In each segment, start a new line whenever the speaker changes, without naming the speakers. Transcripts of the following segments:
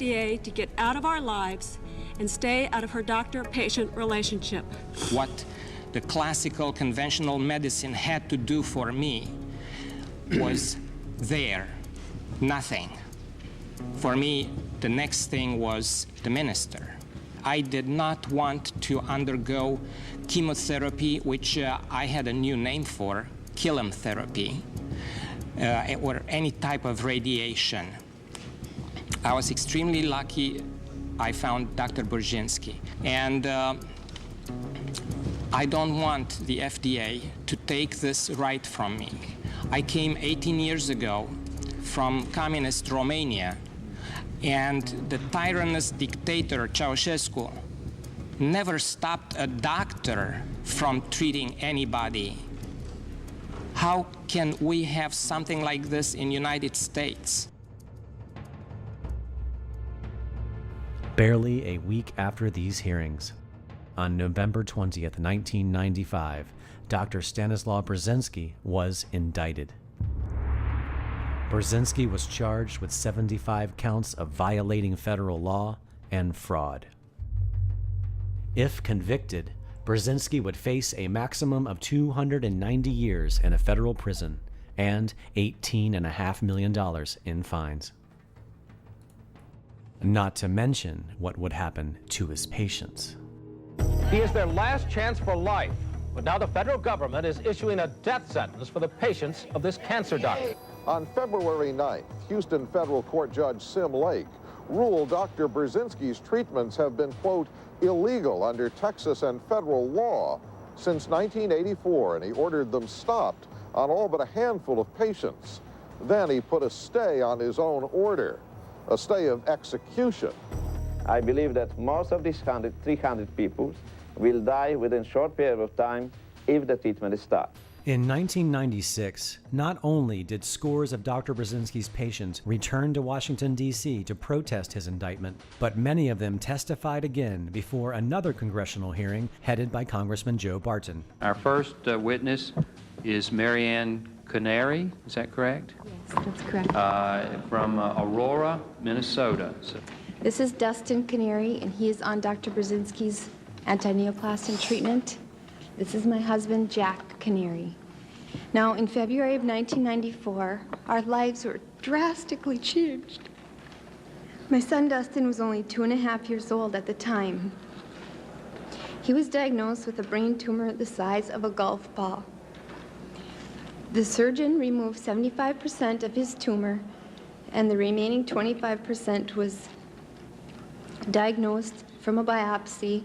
FDA to get out of our lives and stay out of her doctor-patient relationship.
What the classical conventional medicine had to do for me was there, nothing. For me, the next thing was the minister. I did not want to undergo chemotherapy, which I had a new name for, chemotherapy, or any type of radiation. I was extremely lucky. I found Dr. Burzynski. And I don't want the FDA to take this right from me. I came 18 years ago from communist Romania, and the tyrannous dictator Ceausescu never stopped a doctor from treating anybody. How can we have something like this in the United States?
Barely a week after these hearings, on November 20th, 1995, Dr. Stanislaw Burzynski was indicted. Burzynski was charged with 75 counts of violating federal law and fraud. If convicted, Burzynski would face a maximum of 290 years in a federal prison and $18.5 million in fines. Not to mention what would happen to his patients.
He is their last chance for life, but now the federal government is issuing a death sentence for the patients of this cancer doctor.
On February 9th, Houston federal court judge Sim Lake ruled Dr. Burzynski's treatments have been, quote, illegal under Texas and federal law since 1984, and he ordered them stopped on all but a handful of patients. Then he put a stay on his own order, a stay of execution.
I believe that most of these 300 people will die within a short period of time if the treatment is stopped.
In 1996, not only did scores of Dr. Burzynski's patients return to Washington, D.C. to protest his indictment, but many of them testified again before another congressional hearing headed by Congressman Joe Barton.
Our first witness is Marianne Canary, is that correct?
Yes, that's correct.
From Aurora, Minnesota.
This is Dustin Canary, and he is on Dr. Burzynski's anti-neoplastic treatment. This is my husband, Jack Canary. Now, in February of 1994, our lives were drastically changed. My son, Dustin, was only 2.5 years old at the time. He was diagnosed with a brain tumor the size of a golf ball. The surgeon removed 75% of his tumor, and the remaining 25% was diagnosed from a biopsy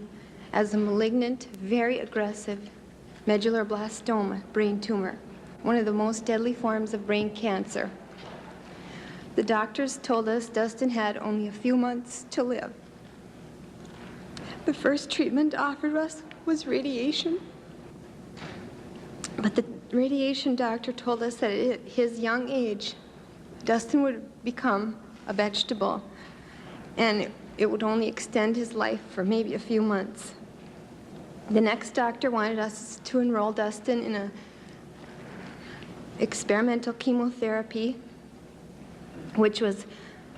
as a malignant, very aggressive medulloblastoma brain tumor, one of the most deadly forms of brain cancer. The doctors told us Dustin had only a few months to live. The first treatment offered us was radiation, but the radiation doctor told us that at his young age, Dustin would become a vegetable, and it would only extend his life for maybe a few months. The next doctor wanted us to enroll Dustin in a experimental chemotherapy, which was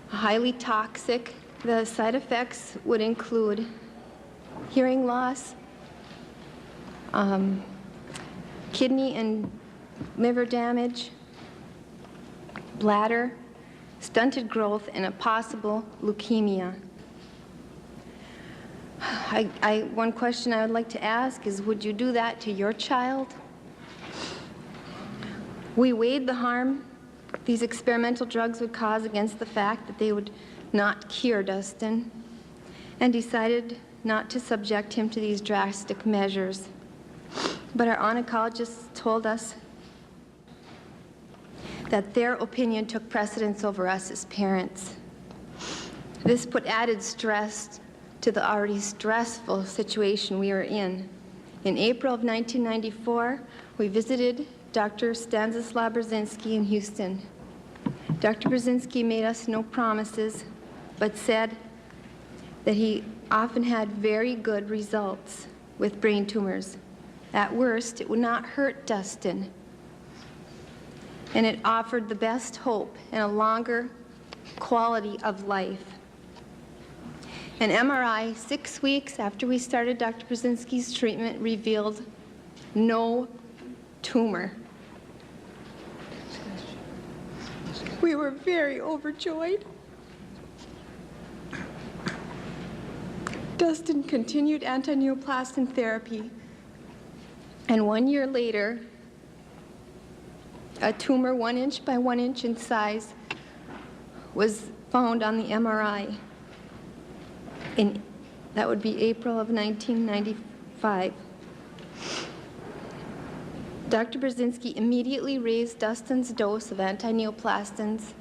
highly toxic. The side effects would include hearing loss, kidney and liver damage, bladder, stunted growth, and a possible leukemia. One question I would like to ask is, would you do that to your child? We weighed the harm these experimental drugs would cause against the fact that they would not cure Dustin, and decided not to subject him to these drastic measures. But our oncologists told us that their opinion took precedence over us as parents. This put added stress to the already stressful situation we were in. In April of 1994, we visited Dr. Stanislaw Burzynski in Houston. Dr. Burzynski made us no promises, but said that he often had very good results with brain tumors. At worst, it would not hurt Dustin, and it offered the best hope and a longer quality of life. An MRI 6 weeks after we started Dr. Burzynski's treatment revealed no tumor. We were very overjoyed. Dustin continued anti-neoplastin therapy, and 1 year later, a tumor 1 inch by 1 inch in size was found on the MRI. That would be April of 1995. Dr. Burzynski immediately raised Dustin's dose of anti-neoplastins.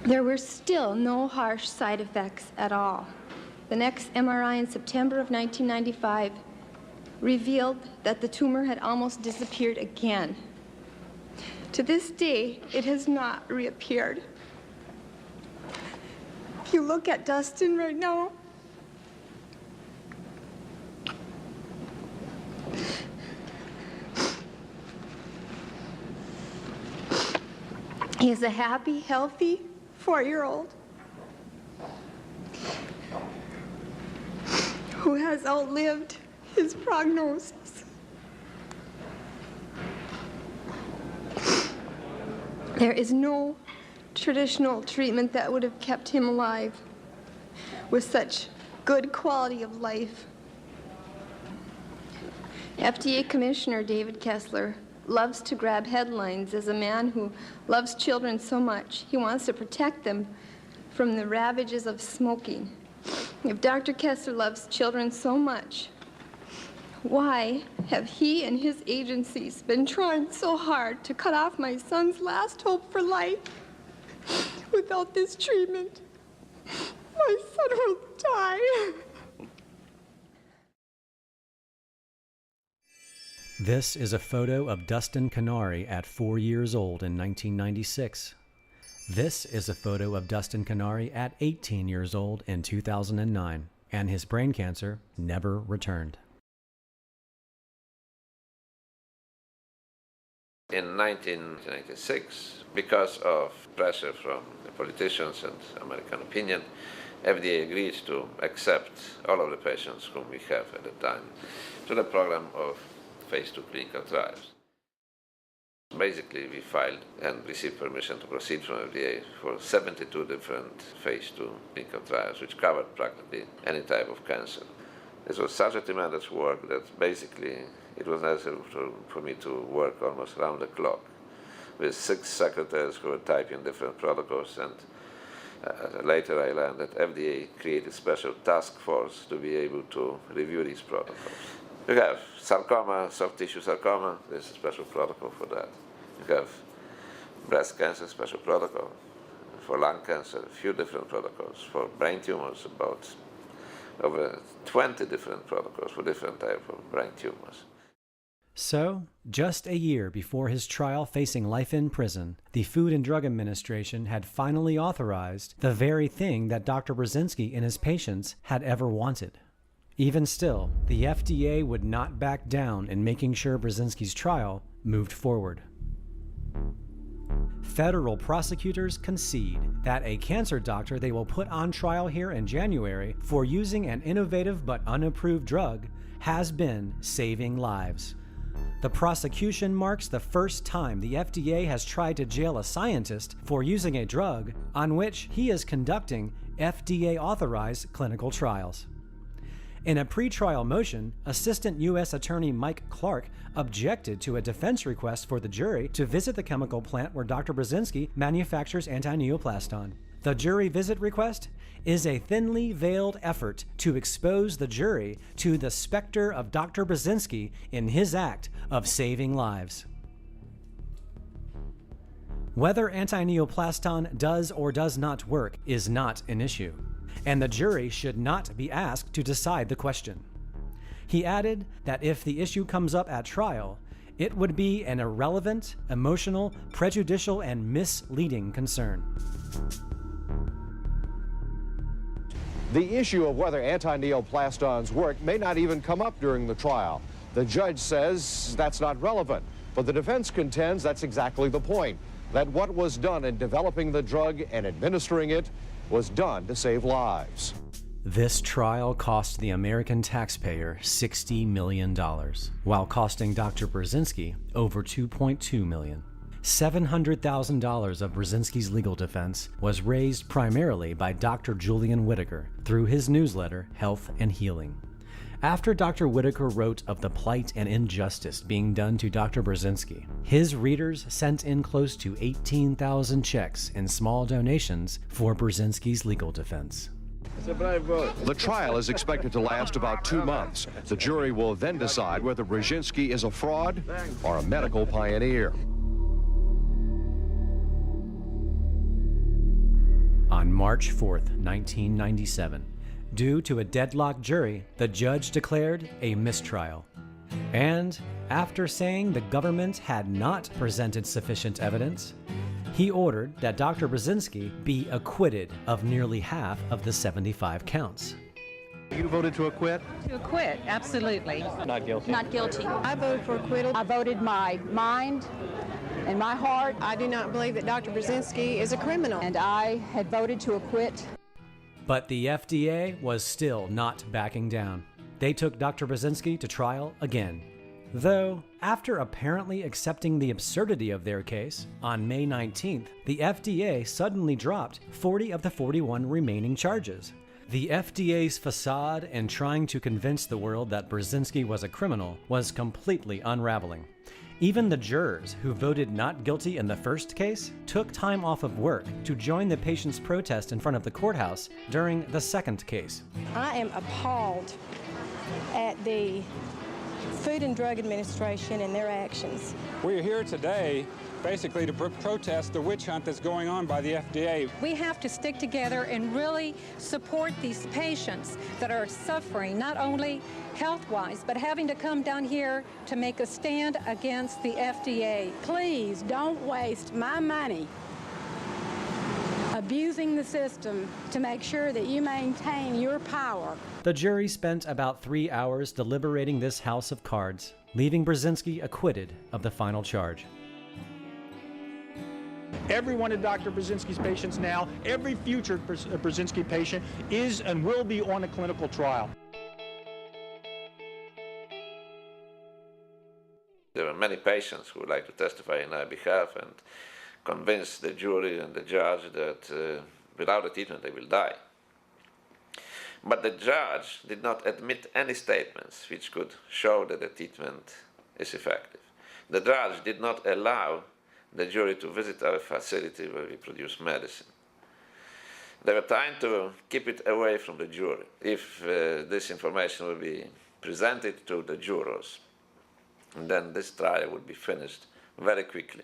There were still no harsh side effects at all. The next MRI in September of 1995 revealed that the tumor had almost disappeared again. To this day, it has not reappeared. If you look at Dustin right now, he is a happy, healthy 4-year-old who has outlived his prognosis. There is no traditional treatment that would have kept him alive with such good quality of life. FDA Commissioner David Kessler loves to grab headlines as a man who loves children so much. He wants to protect them from the ravages of smoking. If Dr. Kessler loves children so much, why have he and his agencies been trying so hard to cut off my son's last hope for life? Without this treatment, my son will die.
This is a photo of Dustin Canary at 4 years old in 1996. This is a photo of Dustin Canary at 18 years old in 2009, and his brain cancer never returned.
In 1996, because of pressure from the politicians and American opinion, FDA agreed to accept all of the patients whom we have at the time to the program of phase 2 clinical trials. Basically, we filed and received permission to proceed from FDA for 72 different phase 2 clinical trials, which covered practically any type of cancer. This was such a tremendous work that basically it was necessary for me to work almost around the clock with 6 secretaries who were typing different protocols, and later I learned that FDA created a special task force to be able to review these protocols. You have sarcoma, soft tissue sarcoma, there's a special protocol for that. You have breast cancer, special protocol. For lung cancer, a few different protocols. For brain tumors, about over 20 different protocols for different types of brain tumors.
So, just a year before his trial facing life in prison, the Food and Drug Administration had finally authorized the very thing that Dr. Burzynski and his patients had ever wanted. Even still, the FDA would not back down in making sure Burzynski's trial moved forward. Federal prosecutors concede that a cancer doctor they will put on trial here in January for using an innovative but unapproved drug has been saving lives. The prosecution marks the first time the FDA has tried to jail a scientist for using a drug on which he is conducting FDA-authorized clinical trials. In a pretrial motion, Assistant U.S. Attorney Mike Clark objected to a defense request for the jury to visit the chemical plant where Dr. Burzynski manufactures anti-neoplaston. The jury visit request is a thinly veiled effort to expose the jury to the specter of Dr. Burzynski in his act of saving lives. Whether anti-neoplaston does or does not work is not an issue, and the jury should not be asked to decide the question. He added that if the issue comes up at trial, it would be an irrelevant, emotional, prejudicial, and misleading concern.
The issue of whether anti-neoplastons work may not even come up during the trial. The judge says that's not relevant, but the defense contends that's exactly the point, that what was done in developing the drug and administering it
was done to save lives.
This trial cost the American taxpayer $60 million, while costing Dr. Burzynski over $2.2 million. $700,000 of Burzynski's legal defense was raised primarily by Dr. Julian Whitaker through his newsletter, Health and Healing. After Dr. Whitaker wrote of the plight and injustice being done to Dr. Burzynski, his readers sent in close to 18,000 checks in small donations for Burzynski's legal defense.
The trial is expected to last about 2 months. The jury will then decide whether Burzynski is a fraud or a medical pioneer.
On March 4th, 1997, due to a deadlocked jury, the judge declared a mistrial. And after saying the government had not presented sufficient evidence, he ordered that Dr. Burzynski be acquitted of nearly half of the 75 counts.
You voted to acquit?
To acquit, absolutely.
Not guilty.
Not guilty.
I voted for acquittal. I voted my mind and my heart. I do not believe that Dr. Burzynski is a criminal.
And I had voted to acquit.
But the FDA was still not backing down. They took Dr. Burzynski to trial again. Though, after apparently accepting the absurdity of their case, on May 19th, the FDA suddenly dropped 40 of the 41 remaining charges. The FDA's facade in trying to convince the world that Burzynski was a criminal was completely unraveling. Even the jurors who voted not guilty in the first case took time off of work to join the patient's protest in front of the courthouse during the second case.
I am appalled at the Food and Drug Administration and their actions.
We're here today basically to protest the witch hunt that's going on by the FDA.
We have to stick together and really support these patients that are suffering, not only health-wise, but having to come down here to make a stand against the FDA.
Please don't waste my money abusing the system to make sure that you maintain your power.
The jury spent about 3 hours deliberating this house of cards, leaving Burzynski acquitted of the final charge.
Every one of Dr. Burzynski's patients now, every future Burzynski patient is and will be on a clinical trial.
There were many patients who would like to testify in our behalf and convince the jury and the judge that without the treatment they will die. But the judge did not admit any statements which could show that the treatment is effective. The judge did not allow the jury to visit our facility where we produce medicine. They were trying to keep it away from the jury. If this information will be presented to the jurors, then this trial would be finished very quickly.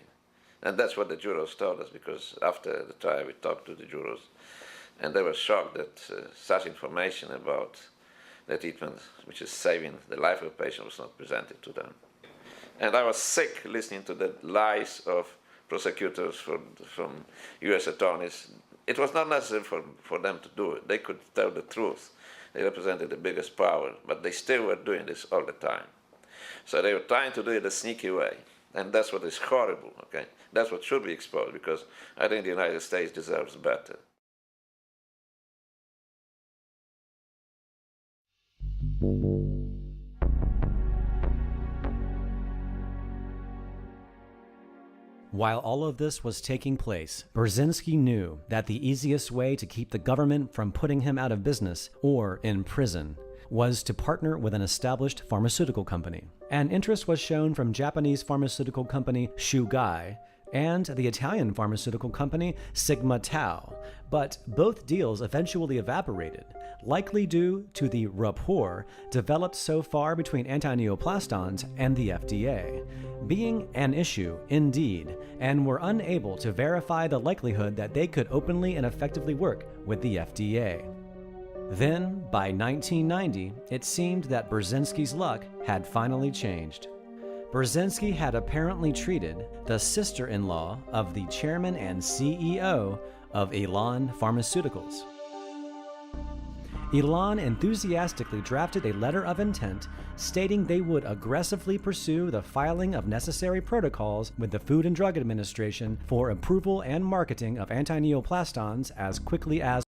And that's what the jurors told us, because after the trial we talked to the jurors, and they were shocked that such information about the treatment, which is saving the life of a patient, was not presented to them. And I was sick listening to the lies of prosecutors from U.S. attorneys. It was not necessary for them to do it. They could tell the truth. They represented the biggest power, but they still were doing this all the time. So they were trying to do it a sneaky way. And that's what is horrible, okay? That's what should be exposed, because I think the United States deserves better.
While all of this was taking place, Burzynski knew that the easiest way to keep the government from putting him out of business or in prison was to partner with an established pharmaceutical company. An interest was shown from Japanese pharmaceutical company Chugai and the Italian pharmaceutical company Sigma Tau, but both deals eventually evaporated, likely due to the rapport developed so far between antineoplastons and the FDA, being an issue indeed, and were unable to verify the likelihood that they could openly and effectively work with the FDA. Then, by 1990, it seemed that Burzynski's luck had finally changed. Burzynski had apparently treated the sister-in-law of the chairman and CEO of Elan Pharmaceuticals. Elan enthusiastically drafted a letter of intent stating they would aggressively pursue the filing of necessary protocols with the Food and Drug Administration for approval and marketing of antineoplastons as quickly as